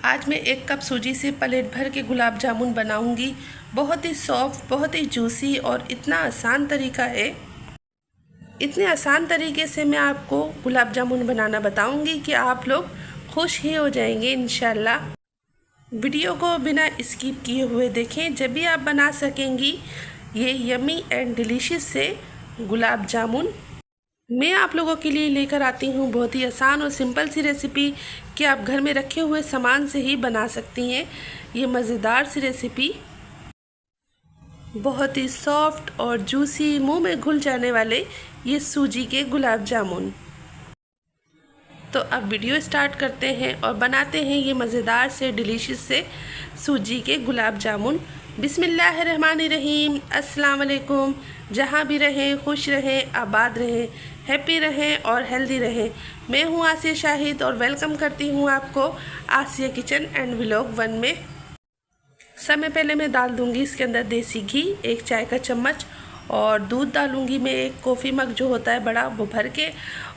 आज मैं 1 कप सूजी से प्लेट भर के गुलाब जामुन बनाऊंगी। बहुत ही सॉफ्ट, बहुत ही जूसी और इतना आसान तरीका है। इतने आसान तरीके से मैं आपको गुलाब जामुन बनाना बताऊंगी कि आप लोग खुश ही हो जाएंगे इंशाल्लाह। वीडियो को बिना स्किप किए हुए देखें, जब भी आप बना सकेंगी ये यमी एंड डिलीशियस से गुलाब जामुन। मैं आप लोगों के लिए लेकर आती हूँ बहुत ही आसान और सिंपल सी रेसिपी कि आप घर में रखे हुए सामान से ही बना सकती हैं। ये मज़ेदार सी रेसिपी, बहुत ही सॉफ्ट और जूसी, मुंह में घुल जाने वाले ये सूजी के गुलाब जामुन। तो अब वीडियो स्टार्ट करते हैं और बनाते हैं ये मज़ेदार से डिलीशियस से सूजी के गुलाब जामुन। बिस्मिल्लाहिर्रहमानिर्रहीम। अस्सलाम वालेकुम। जहाँ भी रहें खुश रहें, आबाद रहें, हैप्पी रहें और हेल्दी रहें। मैं हूँ आसिया शाहिद और वेलकम करती हूँ आपको आसिया किचन एंड व्लॉग 1 में। समय पहले मैं डाल दूँगी इसके अंदर देसी घी 1 चाय का चम्मच, और दूध डालूँगी मैं 1 कॉफ़ी मग जो होता है बड़ा, वो भर के।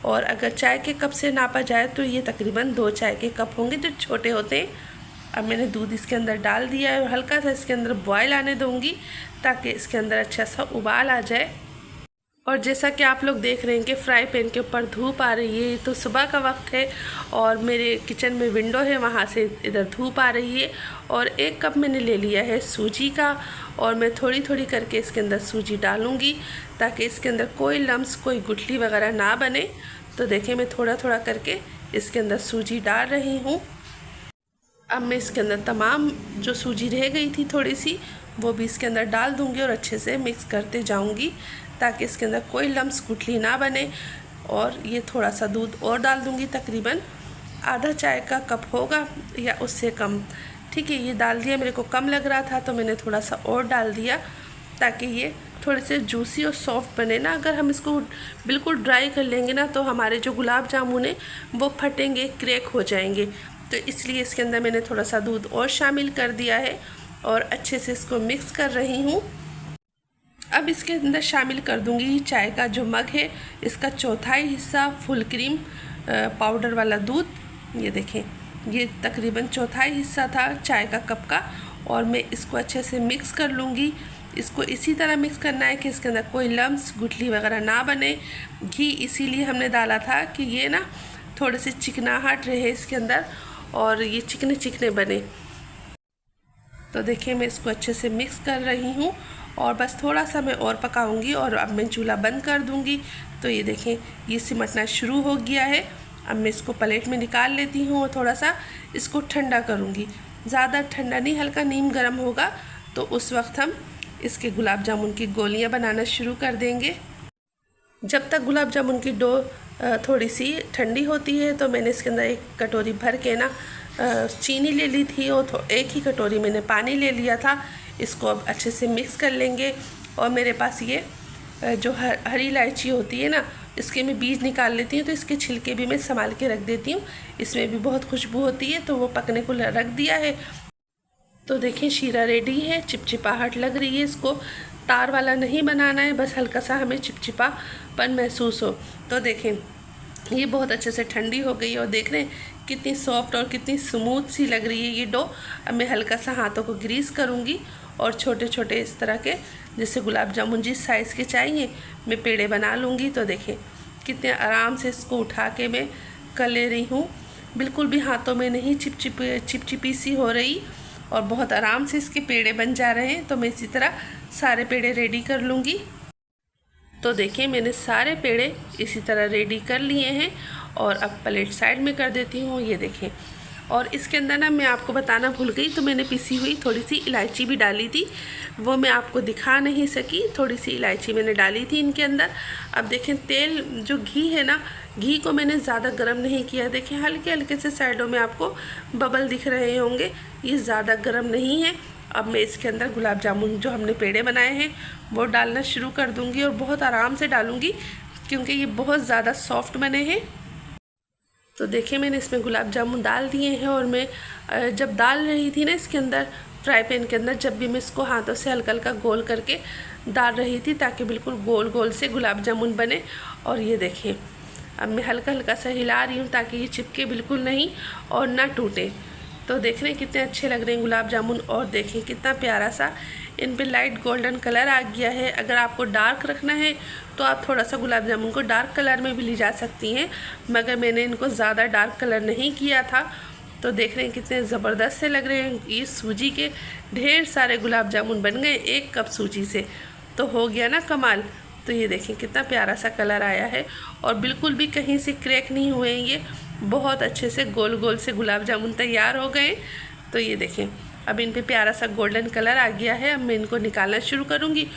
और अगर चाय के कप से नापा जाए तो ये तकरीबन 2 चाय के कप होंगे जो छोटे होते हैं। अब मैंने दूध इसके अंदर डाल दिया है और हल्का सा इसके अंदर बॉयल आने दूँगी ताकि इसके अंदर अच्छा सा उबाल आ जाए। और जैसा कि आप लोग देख रहे हैं कि फ्राई पैन के ऊपर धूप आ रही है, तो सुबह का वक्त है और मेरे किचन में विंडो है, वहाँ से इधर धूप आ रही है। और 1 कप मैंने ले लिया है सूजी का, और मैं थोड़ी थोड़ी करके इसके अंदर सूजी डालूँगी ताकि इसके अंदर कोई लम्स, कोई गुठली वगैरह ना बने। तो देखें, मैं थोड़ा थोड़ा करके इसके अंदर सूजी डाल रही हूँ। अब मैं इसके अंदर तमाम जो सूजी रह गई थी थोड़ी सी, वो भी इसके अंदर डाल दूँगी और अच्छे से मिक्स करते जाऊँगी ताकि इसके अंदर कोई लम्स, गुठली ना बने। और ये थोड़ा सा दूध और डाल दूँगी, तकरीबन आधा चाय का कप होगा या उससे कम। ठीक है, ये डाल दिया। मेरे को कम लग रहा था तो मैंने थोड़ा सा और डाल दिया ताकि ये थोड़े से जूसी और सॉफ्ट बने ना। अगर हम इसको बिल्कुल ड्राई कर लेंगे ना तो हमारे जो गुलाब जामुन है वो फटेंगे, क्रैक हो जाएंगे। तो इसलिए इसके अंदर मैंने थोड़ा सा दूध और शामिल कर दिया है और अच्छे से इसको मिक्स कर रही हूँ। अब इसके अंदर शामिल कर दूंगी चाय का जो मग है, इसका 1/4 हिस्सा फुल क्रीम पाउडर वाला दूध। ये देखें, ये तकरीबन 1/4 हिस्सा था चाय का कप का। और मैं इसको अच्छे से मिक्स कर लूँगी। इसको इसी तरह मिक्स करना है कि इसके अंदर कोई लम्स, गुठली वगैरह ना बने। घी इसीलिए हमने डाला था कि ये ना थोड़े से चिकनाहट रहे इसके अंदर और ये चिकने चिकने बने। तो देखिए, मैं इसको अच्छे से मिक्स कर रही हूँ और बस थोड़ा सा मैं और पकाऊंगी और अब मैं चूल्हा बंद कर दूंगी। तो ये देखें, ये सिमटना शुरू हो गया है। अब मैं इसको प्लेट में निकाल लेती हूँ और थोड़ा सा इसको ठंडा करूँगी। ज़्यादा ठंडा नहीं, हल्का नीम गर्म होगा तो उस वक्त हम इसके गुलाब जामुन की गोलियाँ बनाना शुरू कर देंगे। जब तक गुलाब जामुन की डो थोड़ी सी ठंडी होती है तो मैंने इसके अंदर 1 कटोरी भर के ना चीनी ले ली थी और 1 ही कटोरी मैंने पानी ले लिया था। इसको अब अच्छे से मिक्स कर लेंगे। और मेरे पास ये जो हरी इलायची होती है ना, इसके मैं बीज निकाल लेती हूँ, तो इसके छिलके भी मैं संभाल के रख देती हूँ। इसमें भी बहुत खुशबू होती है, तो वो पकने को रख दिया है। तो देखिए, शीरा रेडी है। चिपचिपाहट लग रही है, इसको तार वाला नहीं बनाना है, बस हल्का सा हमें चिपचिपापन महसूस हो। तो देखें, ये बहुत अच्छे से ठंडी हो गई और देख रहे हैं कितनी सॉफ्ट और कितनी स्मूथ सी लग रही है ये डो। अब मैं हल्का सा हाथों को ग्रीस करूँगी और छोटे छोटे इस तरह के, जैसे गुलाब जामुन जिस साइज़ के चाहिए, मैं पेड़े बना लूँगी। तो देखें कितने आराम से इसको उठा के मैं कर ले रही हूँ। बिल्कुल भी हाथों में नहीं चिपचिपी सी हो रही और बहुत आराम से इसके पेड़े बन जा रहे हैं। तो मैं इसी तरह सारे पेड़े रेडी कर लूँगी। तो देखिए, मैंने सारे पेड़े इसी तरह रेडी कर लिए हैं और अब प्लेट साइड में कर देती हूँ। ये देखें, और इसके अंदर ना मैं आपको बताना भूल गई, तो मैंने पिसी हुई थोड़ी सी इलायची भी डाली थी, वो मैं आपको दिखा नहीं सकी। थोड़ी सी इलायची मैंने डाली थी इनके अंदर। अब देखें, तेल जो घी है ना, घी को मैंने ज़्यादा गर्म नहीं किया। देखें, हल्के हल्के से साइडों में आपको बबल दिख रहे होंगे, ये ज़्यादा गर्म नहीं है। अब मैं इसके अंदर गुलाब जामुन जो हमने पेड़े बनाए हैं वो डालना शुरू कर दूंगी और बहुत आराम से डालूंगी क्योंकि ये बहुत ज़्यादा सॉफ्ट बने हैं। तो देखिए, मैंने इसमें गुलाब जामुन डाल दिए हैं और मैं जब डाल रही थी ना इसके अंदर फ्राई पैन के अंदर, जब भी मैं इसको हाथों से हल्का हल्का गोल करके डाल रही थी ताकि बिल्कुल गोल गोल से गुलाब जामुन बने। और ये देखिए, अब मैं हल्का हल्का सा हिला रही हूँ ताकि ये चिपके बिल्कुल नहीं और ना टूटे। तो देख रहे हैं कितने अच्छे लग रहे हैं गुलाब जामुन। और देखें कितना प्यारा सा इन पे लाइट गोल्डन कलर आ गया है। अगर आपको डार्क रखना है तो आप थोड़ा सा गुलाब जामुन को डार्क कलर में भी ले जा सकती हैं, मगर मैंने इनको ज़्यादा डार्क कलर नहीं किया था। तो देख रहे हैं कितने ज़बरदस्त से लग रहे हैं। ये सूजी के ढेर सारे गुलाब जामुन बन गए 1 कप सूजी से, तो हो गया ना कमाल। तो ये देखें कितना प्यारा सा कलर आया है और बिल्कुल भी कहीं से क्रैक नहीं हुए हैं। ये बहुत अच्छे से गोल गोल से गुलाब जामुन तैयार हो गए। तो ये देखें अब इन पे प्यारा सा गोल्डन कलर आ गया है। अब मैं इनको निकालना शुरू करूँगी।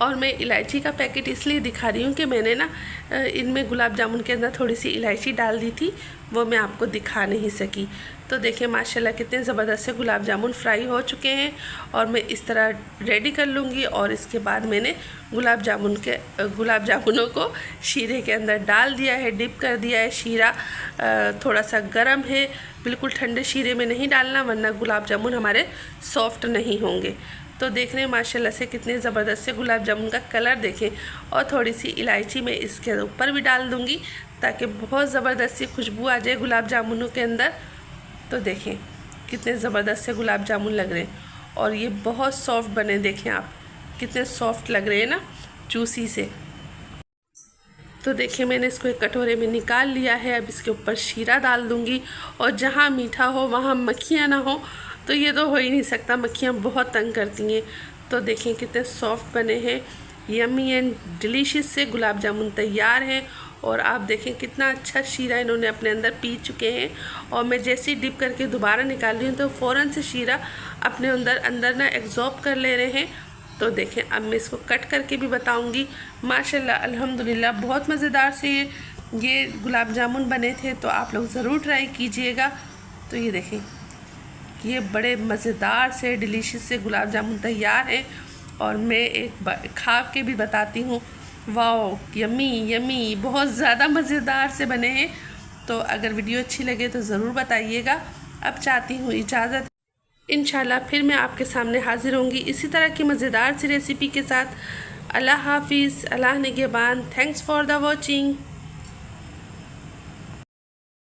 और मैं इलायची का पैकेट इसलिए दिखा रही हूँ कि मैंने ना इनमें गुलाब जामुन के अंदर थोड़ी सी इलायची डाल दी थी, वो मैं आपको दिखा नहीं सकी। तो देखिए माशाल्लाह कितने ज़बरदस्त से गुलाब जामुन फ्राई हो चुके हैं। और मैं इस तरह रेडी कर लूँगी। और इसके बाद मैंने गुलाब जामुनों को शीरे के अंदर डाल दिया है, डिप कर दिया है। शीरा थोड़ा सा गर्म है, बिल्कुल ठंडे शीरे में नहीं डालना वरना गुलाब जामुन हमारे सॉफ्ट नहीं होंगे। तो देख रहे हैं माशाल्लाह से कितने ज़बरदस्त से गुलाब जामुन का कलर देखें। और थोड़ी सी इलायची मैं इसके ऊपर भी डाल दूँगी ताकि बहुत ज़बरदस्त सी खुशबू आ जाए गुलाब जामुनों के अंदर। तो देखें कितने ज़बरदस्त से गुलाब जामुन लग रहे हैं और ये बहुत सॉफ्ट बने। देखें आप कितने सॉफ्ट लग रहे हैं ना, जूसी से। तो देखिए मैंने इसको एक कटोरे में निकाल लिया है। अब इसके ऊपर शीरा डाल दूँगी। और जहाँ मीठा हो वहाँ मक्खियाँ ना हो तो ये तो हो ही नहीं सकता, मक्खियाँ बहुत तंग करती हैं। तो देखें कितने सॉफ्ट बने हैं, यम्मी एंड डिलीशियस से गुलाब जामुन तैयार हैं। और आप देखें कितना अच्छा शीरा इन्होंने अपने अंदर पी चुके हैं। और मैं जैसे ही डिप करके दोबारा निकाल रही हूँ तो फ़ौरन से शीरा अपने अंदर ना एब्जॉर्ब कर ले रहे हैं। तो देखें अब मैं इसको कट करके भी बताऊँगी। माशाल्लाह अल्हम्दुलिल्लाह बहुत मज़ेदार से ये गुलाब जामुन बने थे, तो आप लोग ज़रूर ट्राई कीजिएगा। तो ये देखें ये बड़े मज़ेदार से डिलीशियस से गुलाब जामुन तैयार हैं। और मैं एक बार खा के भी बताती हूँ, वाह यम्मी यम्मी, बहुत ज़्यादा मज़ेदार से बने हैं। तो अगर वीडियो अच्छी लगे तो ज़रूर बताइएगा। अब चाहती हूँ इजाज़त, इंशाल्लाह फिर मैं आपके सामने हाज़िर होंगी इसी तरह की मज़ेदार सी रेसिपी के साथ। अल्लाह हाफिज़, अल्लाह निगहबान। Thanks for the watching.